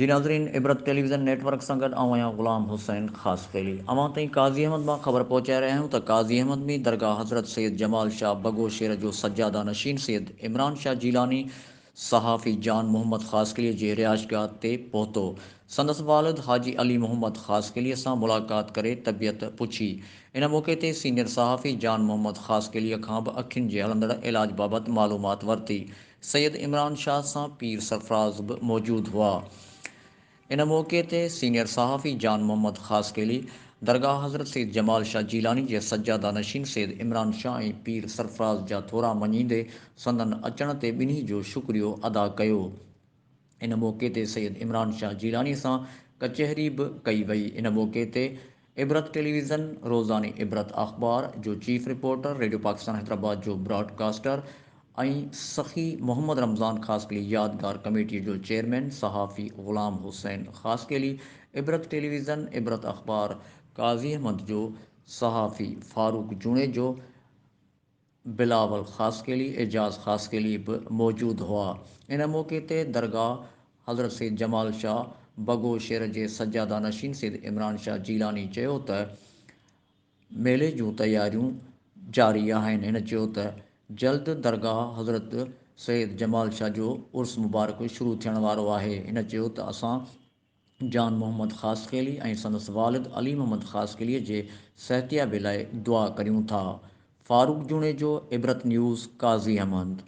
जी नाज़रीन, इबरत television network सां गॾु आऊं आहियां ग़ुलाम हुसैन ख़ासि ख़ैली। अवां ताईं काज़ी अहमद मां ख़बर पहुचाए रहिया आहियूं त काज़ी अहमद में दरगाह हज़रत सैयद जमाल शाह बगोशेर जो सज्जादा नशीन सैयद इमरान शाह जीलानी सहाफ़ी जान मोहम्मद ख़ासकलीअ जे रिहाइशगाह ते पहुतो। संदसि वालिद हाजी अली मोहम्मद ख़ासकलीअ सां मुलाक़ात करे तबियत पुछी। इन मौक़े ते सीनियर सहाफ़ी जान मोहम्मद ख़ासकलीअ खां बि अखियुनि जे हलंदड़ इलाज बाबति मालूमात वरिती। सैयद इमरान शाह सां पीर सरफराज़ बि मौजूदु हुआ। इन मौक़े ते सीनियर सहाफ़ी जान मोहम्मद ख़ासकली दरगाह हज़रत सैयद जमाल शाह जीलानी जे सज्जादा नशीन सैयद इमरान शाह ऐं पीर सरफराज़ जा थोरा मञींदे संदन अचण ते ॿिन्ही जो शुक्रियो अदा कयो। इन मौक़े ते सैयद इमरान शाह जीलानी सां कचहरी बि कई वई। इन मौक़े ते इबरत टेलीविज़न, रोज़ानी इबरत अख़बार जो chief reporter, radio Pakistan Hyderabad जो ब्रॉडकास्टर ऐं सखी मोहम्मद रमज़ान ख़ासकली यादगार कमेटीअ जो चेयरमैन सहाफ़ी ग़ुलाम हुसैन ख़ासकली, इबरत टेलीविज़न, इबरत अख़बार काज़ी अहमद जो सहाफ़ी फ़ारूक जुणेजो, बिलावल ख़ासकली, एजाज़ ख़ासकली बि मौजूदु हुआ। इन मौक़े ते दरगाह हज़रत सैयद जमाल शाह बगोशेर जे सज्जादा नशीन सैयद इमरान शाह जीलानी चयो त मेले जूं तयारियूं जारी आहिनि। हिन चयो त जल्द दरगाह हज़रत सैयद जमाल शाह जो उर्स मुबारक शुरू थियण वारो आहे। हिन चयो त असां जान मोहम्मद ख़ासकली ऐं संदसि वालिद अली मोहम्मद ख़ासकलीअ जे सिहतियाबी लाइ दुआ करियूं था। फ़ारूक जुणेजो, इबरत न्यूज़, काज़ी अहमद।